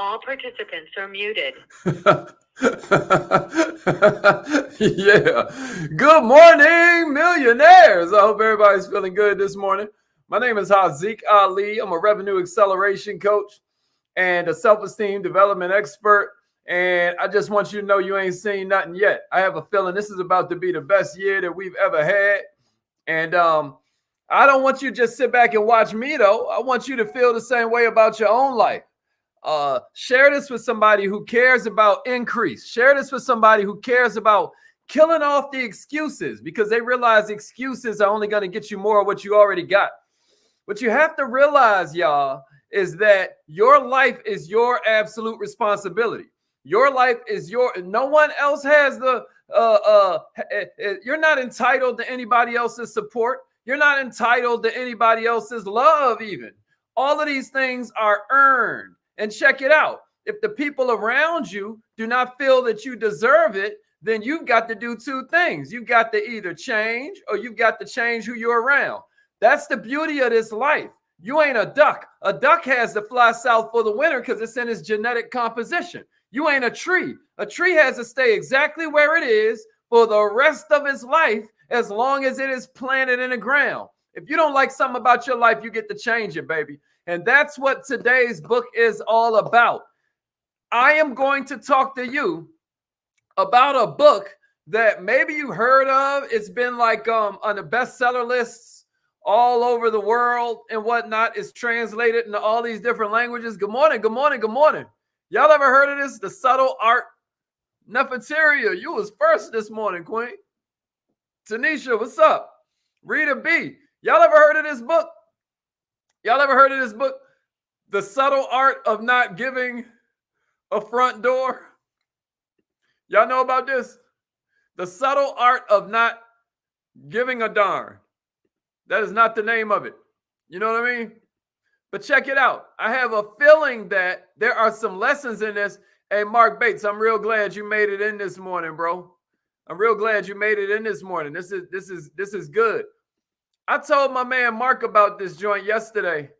All participants are muted. Yeah. Good morning, millionaires. I hope everybody's feeling good this morning. My name is Haziq Ali. I'm a revenue acceleration coach and a self-esteem development expert. And I just want you to know you ain't seen nothing yet. I have a feeling this is about to be the best year that we've ever had. And I don't want you to just sit back and watch me, though. I want you to feel the same way about your own life. Share this with somebody who cares about increase. Share this with somebody who cares about killing off the excuses, because they realize excuses are only going to get you more of what you already got. What you have to realize, y'all, is that your life is your absolute responsibility. Your life is no one else has you're not entitled to anybody else's support. You're not entitled to anybody else's love even. All of these things are earned. And check it out. If the people around you do not feel that you deserve it, then you've got to do two things. You've got to either change or you've got to change who you're around. That's the beauty of this life. You ain't a duck. A duck has to fly south for the winter because it's in its genetic composition. You ain't a tree. A tree has to stay exactly where it is for the rest of its life as long as it is planted in the ground. If you don't like something about your life, you get to change it, baby. And that's what today's book is all about. I am going to talk to you about a book that maybe you heard of. It's been like on the bestseller lists all over the world and whatnot. It's translated into all these different languages. Good morning, good morning, good morning. Y'all ever heard of this? The Subtle Art. Nefertaria, you was first this morning, Queen. Tanisha, what's up? Rita B, y'all ever heard of this book? Y'all ever heard of this book? The Subtle Art of Not Giving a Front Door. Y'all know about this? The Subtle Art of Not Giving a Darn. That is not the name of it. You know what I mean? But check it out. I have a feeling that there are some lessons in this. Hey, Mark Bates, I'm real glad you made it in this morning, bro. I'm real glad you made it in this morning. This is good. I told my man Mark about this joint yesterday,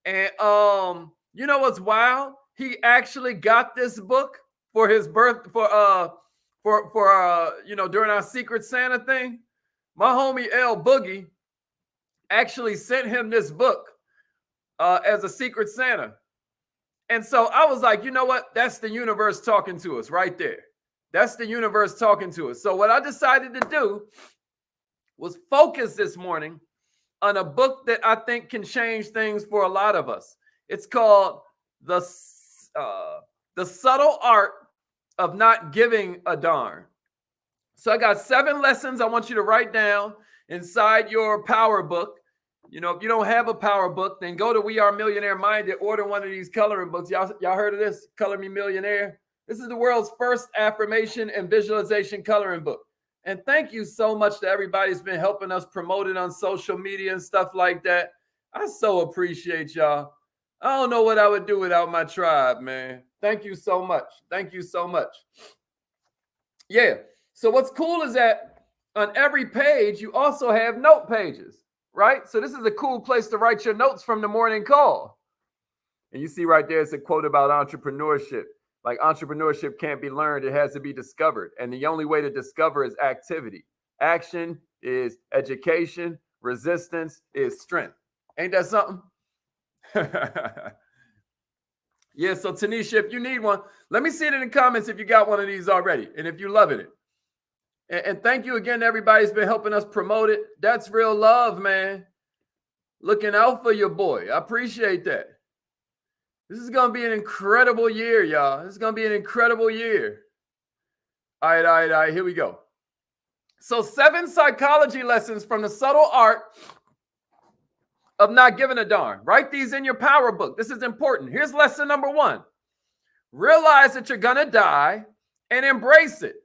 and you know what's wild? He actually got this book for his birth during our Secret Santa thing. My homie L Boogie actually sent him this book as a Secret Santa, and so I was like, you know what? That's the universe talking to us right there. That's the universe talking to us. So what I decided to do was focus this morning on a book that I think can change things for a lot of us. It's called The Subtle Art of Not Giving a Darn. So I got 7 lessons I want you to write down inside your power book. You know, if you don't have a power book, then go to We Are Millionaire Minded, order one of these coloring books. Y'all heard of this? Color Me Millionaire. This is the world's first affirmation and visualization coloring book. And thank you so much to everybody who's been helping us promote it on social media and stuff like that. I so appreciate y'all. I don't know what I would do without my tribe, man. Thank you so much. Thank you so much. Yeah. So what's cool is that on every page, you also have note pages, right? So this is a cool place to write your notes from the morning call. And you see right there, it's a quote about entrepreneurship. Like, entrepreneurship can't be learned, it has to be discovered. And the only way to discover is activity. Action is education. Resistance is strength. Ain't that something? Yeah, so Tanisha, if you need one, let me see it in the comments if you got one of these already and if you're loving it. And thank you again to everybody who's been helping us promote it. That's real love, man. Looking out for your boy. I appreciate that. This is going to be an incredible year, y'all. This is going to be an incredible year. All right. Here we go. So 7 psychology lessons from the subtle art of not giving a darn. Write these in your power book. This is important. Here's lesson number 1. Realize that you're going to die and embrace it.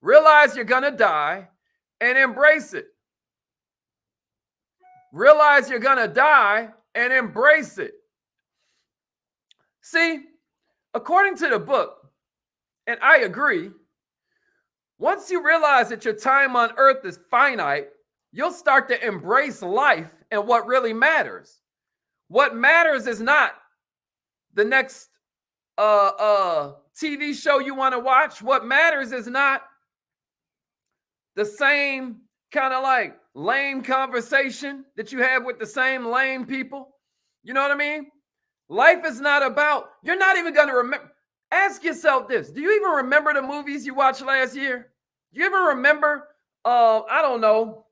Realize you're going to die and embrace it. Realize you're going to die and embrace it. See, according to the book, and I agree, once you realize that your time on earth is finite, you'll start to embrace life and what really matters. What matters is not the next TV show you want to watch. What matters is not the same kind of like lame conversation that you have with the same lame people. You know what I mean? Life is not about, you're not even going to remember. Ask yourself this. Do you even remember the movies you watched last year? Do you ever remember, I don't know,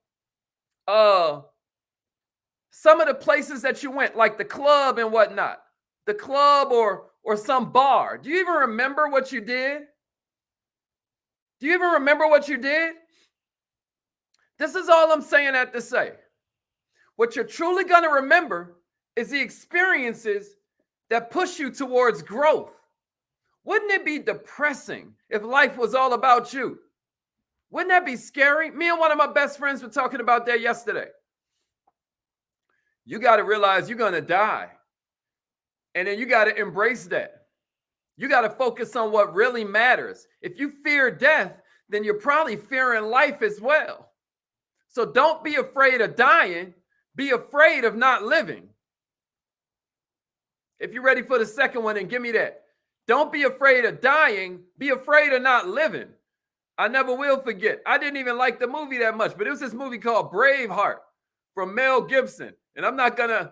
some of the places that you went, like the club and whatnot, the club or some bar? Do you even remember what you did? Do you even remember what you did? This is all I'm saying that to say. What you're truly going to remember is the experiences that push you towards growth. Wouldn't it be depressing if life was all about you? Wouldn't that be scary? Me and one of my best friends were talking about that yesterday. You got to realize you're going to die. And then you got to embrace that. You got to focus on what really matters. If you fear death, then you're probably fearing life as well. So don't be afraid of dying. Be afraid of not living. If you're ready for the second one, then give me that. Don't be afraid of dying. Be afraid of not living. I never will forget. I didn't even like the movie that much, but it was this movie called Braveheart from Mel Gibson. And I'm not going to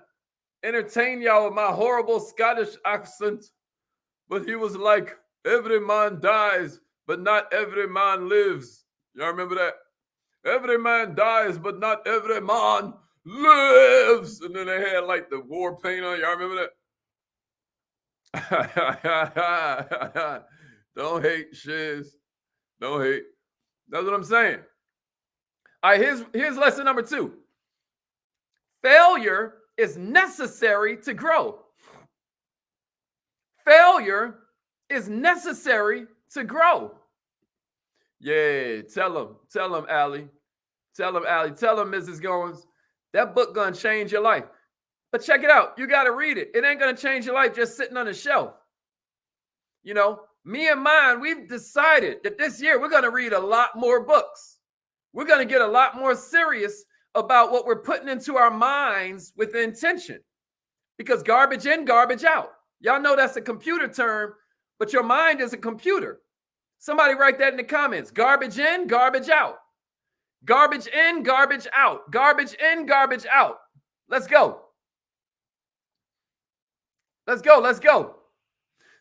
entertain y'all with my horrible Scottish accent, but he was like, every man dies, but not every man lives. Y'all remember that? Every man dies, but not every man lives. And then they had like the war paint on. Y'all remember that? Don't hate, Shiz. Don't hate. That's what I'm saying. All right, here's lesson number 2. Failure is necessary to grow. Failure is necessary to grow. Yeah, tell him, Allie. Tell him, Allie. Tell him, Mrs. Goins. That book gonna change your life. But check it out. You got to read it. It ain't going to change your life just sitting on the shelf. You know, me and mine, we've decided that this year we're going to read a lot more books. We're going to get a lot more serious about what we're putting into our minds with intention. Because garbage in, garbage out. Y'all know that's a computer term, but your mind is a computer. Somebody write that in the comments. Garbage in, garbage out. Garbage in, garbage out. Garbage in, garbage out. Let's go. Let's go. Let's go.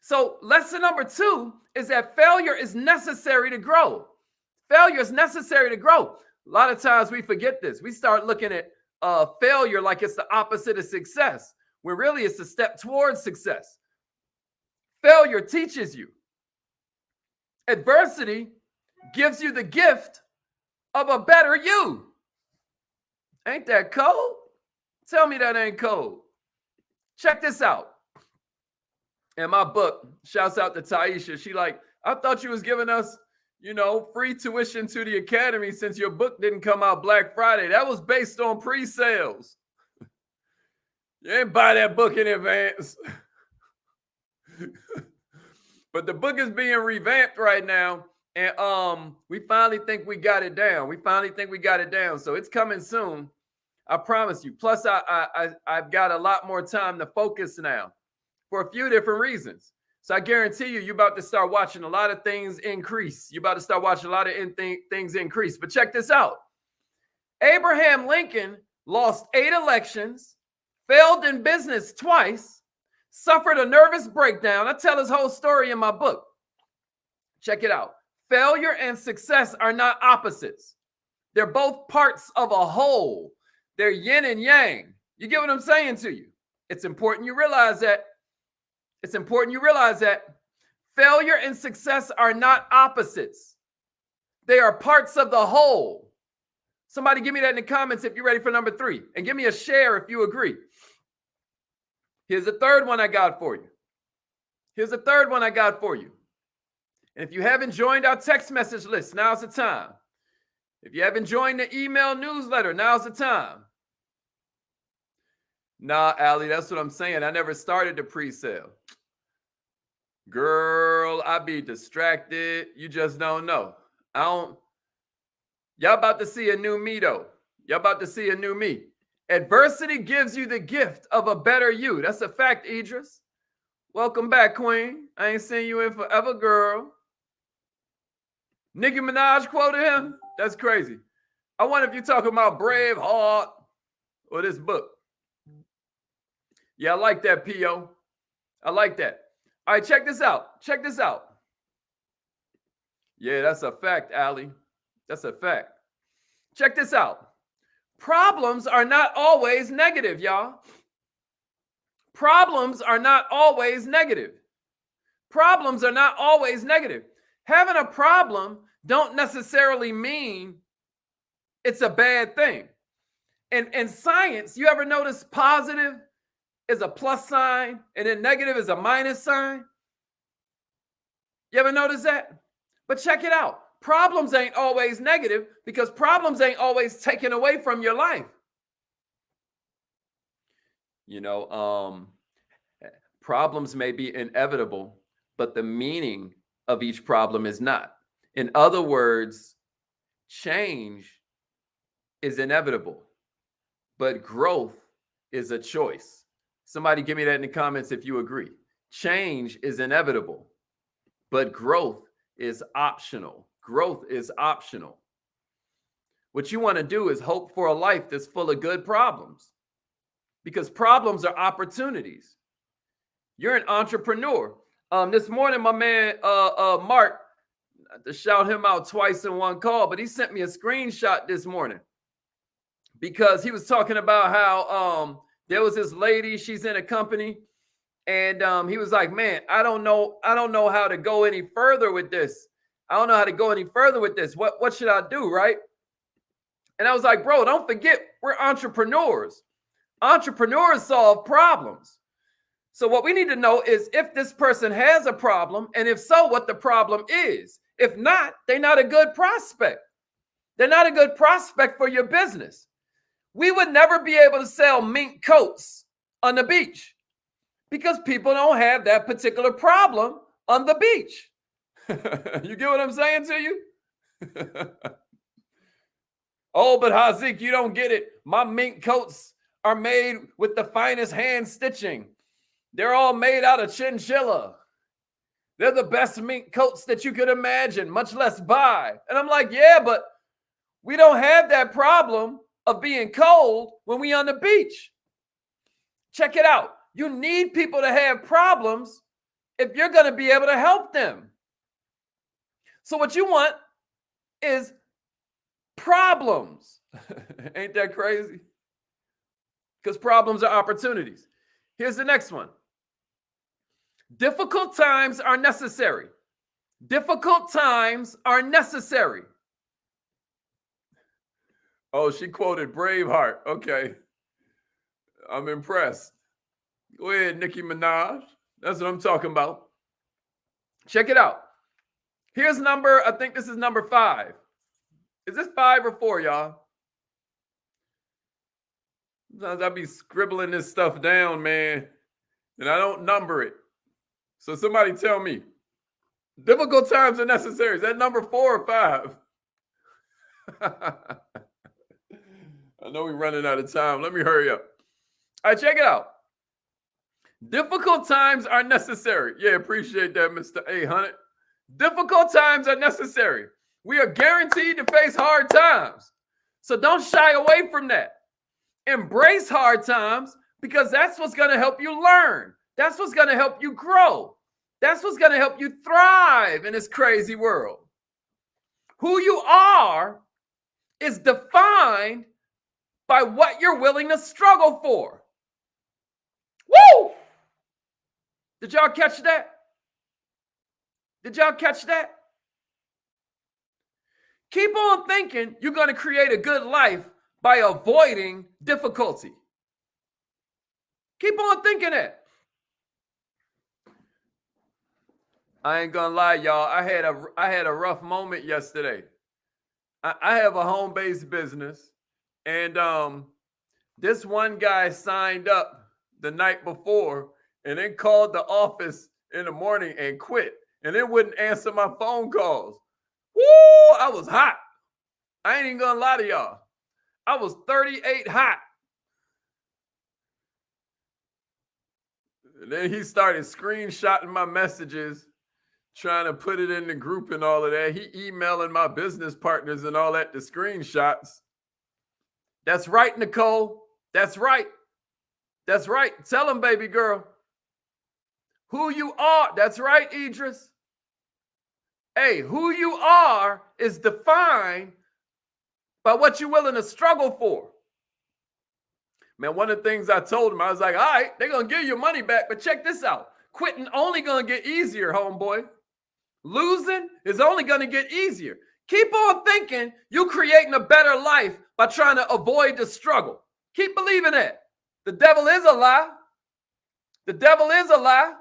So lesson number 2 is that failure is necessary to grow. Failure is necessary to grow. A lot of times we forget this. We start looking at failure like it's the opposite of success, when really it's a step towards success. Failure teaches you. Adversity gives you the gift of a better you. Ain't that cold? Tell me that ain't cold. Check this out. In my book, shouts out to Taisha. She like, I thought you was giving us, free tuition to the academy since your book didn't come out Black Friday. That was based on pre-sales. You didn't buy that book in advance. But the book is being revamped right now. And we finally think we got it down. So it's coming soon. I promise you. Plus, I've got a lot more time to focus now for a few different reasons. So I guarantee you're about to start watching a lot of things increase. You're about to start watching a lot of things increase. But check this out. Abraham Lincoln lost 8 elections, failed in business twice, suffered a nervous breakdown. I tell his whole story in my book. Check it out. Failure and success are not opposites. They're both parts of a whole. They're yin and yang. You get what I'm saying to you? It's important you realize that. Failure and success are not opposites. They are parts of the whole. Somebody give me that in the comments if you're ready for number 3. And give me a share if you agree. Here's the third one I got for you. And if you haven't joined our text message list, now's the time. If you haven't joined the email newsletter, now's the time. Nah, Allie, that's what I'm saying. I never started the pre-sale. Girl, I be distracted. You just don't know. Y'all about to see a new me, though. Y'all about to see a new me. Adversity gives you the gift of a better you. That's a fact, Idris. Welcome back, Queen. I ain't seen you in forever, girl. Nicki Minaj quoted him. That's crazy. I wonder if you're talking about Braveheart or this book. Yeah, I like that, P.O. I like that. All right, check this out. Check this out. Yeah, that's a fact, Allie. That's a fact. Check this out. Problems are not always negative, y'all. Problems are not always negative. Problems are not always negative. Having a problem don't necessarily mean it's a bad thing. And in science, you ever notice positive is a plus sign and then negative is a minus sign? You ever notice that? But check it out. Problems ain't always negative because problems ain't always taken away from your life. You know, problems may be inevitable, but the meaning of each problem is not. In other words, change is inevitable, but growth is a choice. Somebody give me that in the comments if you agree. Change is inevitable, but growth is optional. Growth is optional. What you want to do is hope for a life that's full of good problems, because problems are opportunities. You're an entrepreneur. This morning, my man Mark, to shout him out twice in one call, but he sent me a screenshot this morning because he was talking about how there was this lady, she's in a company, and he was like, man, I don't know how to go any further with this. I don't know how to go any further with this. What should I do, right? And I was like, bro, don't forget, we're entrepreneurs. Entrepreneurs solve problems. So what we need to know is if this person has a problem, and if so, what the problem is. If not, they're not a good prospect. They're not a good prospect for your business. We would never be able to sell mink coats on the beach because people don't have that particular problem on the beach. You get what I'm saying to you? Oh, but Haziq, you don't get it. My mink coats are made with the finest hand stitching. They're all made out of chinchilla. They're the best mink coats that you could imagine, much less buy. And I'm like, yeah, but we don't have that problem of being cold when we on the beach. Check it out. You need people to have problems if you're going to be able to help them. So what you want is problems. Ain't that crazy? Because problems are opportunities. Here's the next one. Difficult times are necessary. Difficult times are necessary. Oh, she quoted Braveheart. Okay. I'm impressed. Go ahead, Nicki Minaj. That's what I'm talking about. Check it out. Here's I think this is number 5. Is this 5 or 4, y'all? Sometimes I be scribbling this stuff down, man, and I don't number it. So somebody tell me. Difficult times are necessary. Is that number 4 or 5? I know we're running out of time. Let me hurry up. All right, check it out. Difficult times are necessary. Yeah, appreciate that, Mr. 800. Difficult times are necessary. We are guaranteed to face hard times. So don't shy away from that. Embrace hard times because that's what's going to help you learn. That's what's going to help you grow. That's what's going to help you thrive in this crazy world. Who you are is defined by what you're willing to struggle for. Woo! Did y'all catch that? Did y'all catch that? Keep on thinking you're going to create a good life by avoiding difficulty. Keep on thinking it. I ain't gonna lie, y'all. I had a rough moment yesterday. I have a home-based business, and this one guy signed up the night before and then called the office in the morning and quit, and then wouldn't answer my phone calls. Woo! I was hot. I ain't even gonna lie to y'all. I was 38 hot. And then he started screenshotting my messages, trying to put it in the group and all of that. He emailing my business partners and all that, the screenshots. That's right, Nicole. That's right. That's right. Tell him, baby girl, who you are. That's right, Idris. Hey, who you are is defined by what you're willing to struggle for. Man, one of the things I told him, I was like, all right, they're going to give you your money back, but check this out. Quitting only going to get easier, homeboy. Losing is only going to get easier. Keep on thinking you're creating a better life by trying to avoid the struggle. Keep believing that. The devil is a lie. The devil is a lie.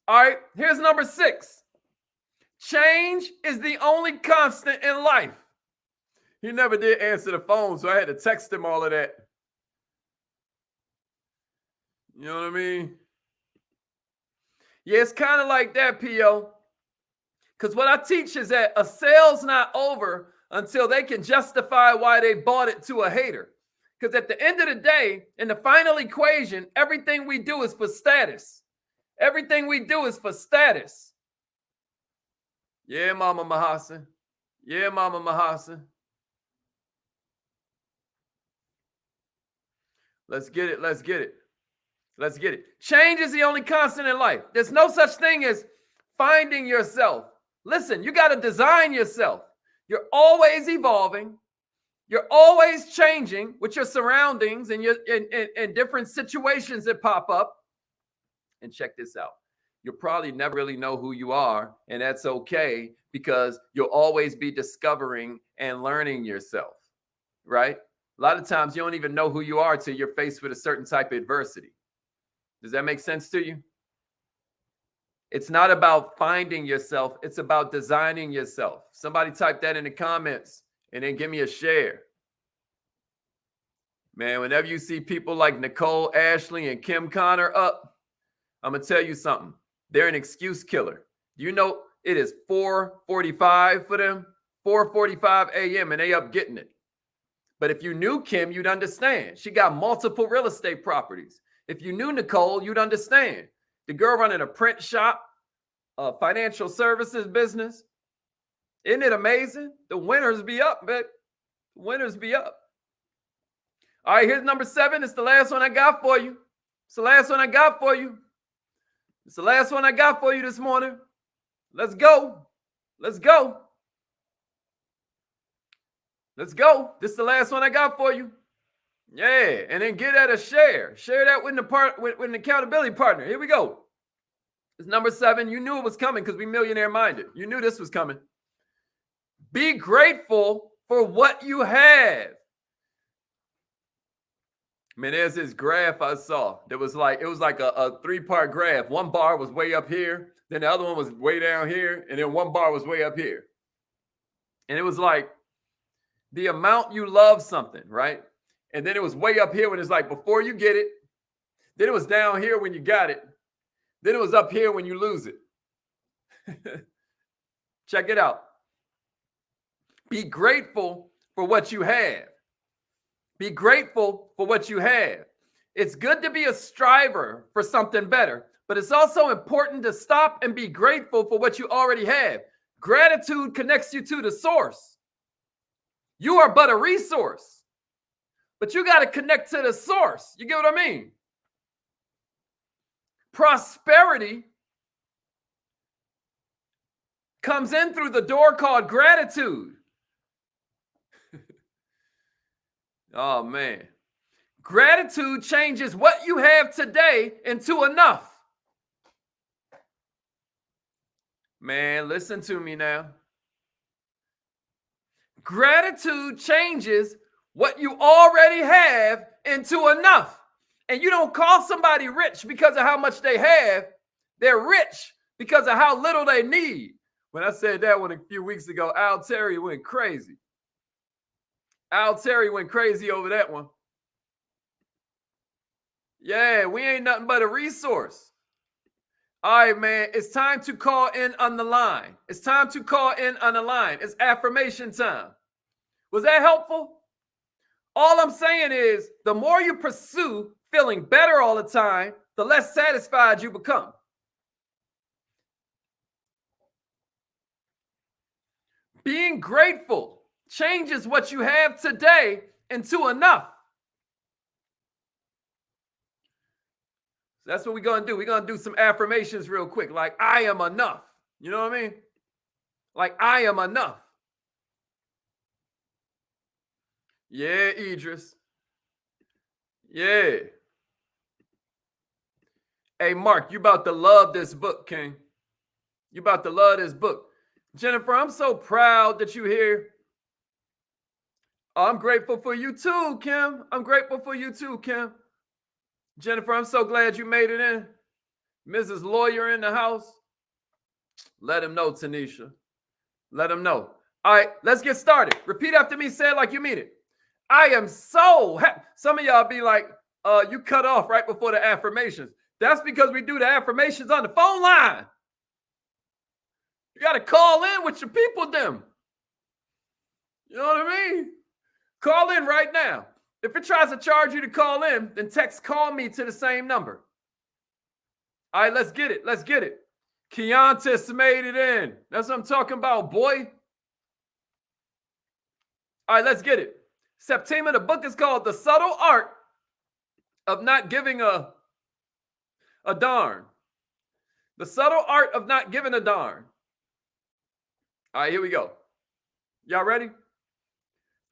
All right, here's number 6. Change is the only constant in life. He never did answer the phone, so I had to text him all of that. You know what I mean? Yeah, it's kind of like that, P.O. Because what I teach is that a sale's not over until they can justify why they bought it to a hater. Because at the end of the day, in the final equation, everything we do is for status. Everything we do is for status. Yeah, Mama Mahasan. Yeah, Mama Mahasan. Let's get it. Let's get it. Let's get it. Change is the only constant in life. There's no such thing as finding yourself. Listen, you got to design yourself. You're always evolving. You're always changing with your surroundings and your in different situations that pop up. And check this out. You'll probably never really know who you are, and that's okay because you'll always be discovering and learning yourself, right? A lot of times you don't even know who you are till you're faced with a certain type of adversity. Does that make sense to you? It's not about finding yourself. It's about designing yourself. Somebody type that in the comments and then give me a share. Man, whenever you see people like Nicole, Ashley, and Kim Connor up, I'm going to tell you something. They're an excuse killer. You know, it is 4:45 for them, 4:45 a.m., and they up getting it. But if you knew Kim, you'd understand. She got multiple real estate properties. If you knew Nicole, you'd understand. The girl running a print shop, a financial services business. Isn't it amazing? The winners be up, man. The winners be up. All right, here's number 7. It's the last one I got for you. It's the last one I got for you. It's the last one I got for you this morning. Let's go. Let's go. Let's go. This is the last one I got for you. Yeah, and then get that a share. Share that with an accountability partner. Here we go. It's number 7. You knew it was coming because we millionaire minded. You knew this was coming. Be grateful for what you have. Man, there's this graph I saw that was like, it was like a 3-part graph. One bar was way up here, then the other one was way down here, and then one bar was way up here. And it was like the amount you love something, right? And then it was way up here when it's like before you get it. Then it was down here when you got it. Then it was up here when you lose it. Check it out. Be grateful for what you have. Be grateful for what you have. It's good to be a striver for something better, but it's also important to stop and be grateful for what you already have. Gratitude connects you to the source. You are but a resource, but you got to connect to the source. You get what I mean? Prosperity comes in through the door called gratitude. Oh, man. Gratitude changes what you have today into enough. Man, listen to me now. Gratitude changes what you already have into enough. And you don't call somebody rich because of how much they have. They're rich because of how little they need. When I said that one a few weeks ago, Al Terry went crazy. Al Terry went crazy over that one. Yeah, we ain't nothing but a resource. All right, man, it's time to call in on the line. It's time to call in on the line. It's affirmation time. Was that helpful? All I'm saying is the more you pursue feeling better all the time, the less satisfied you become. Being grateful changes what you have today into enough. That's what we're going to do. We're going to do some affirmations real quick. Like, I am enough. You know what I mean? Like, I am enough. Yeah, Idris. Yeah. Hey, Mark, you about to love this book, King. You about to love this book. Jennifer, I'm so proud that you're here. I'm grateful for you too, Kim. I'm grateful for you too, Kim. Jennifer, I'm so glad you made it in. Mrs. Lawyer in the house. Let him know, Tanisha. Let him know. All right, let's get started. Repeat after me. Say it like you mean it. I am so happy. Some of y'all be like, you cut off right before the affirmations. That's because we do the affirmations on the phone line. You got to call in with your people, them. You know what I mean? Call in right now. If it tries to charge you to call in, then text call me to the same number. All right, let's get it. Let's get it. Keontis made it in. That's what I'm talking about, boy. All right, let's get it. September, the book is called The Subtle Art of Not Giving a Darn. The Subtle Art of Not Giving a Darn. All right, here we go. Y'all ready?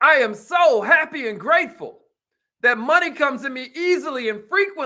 I am so happy and grateful that money comes to me easily and frequently.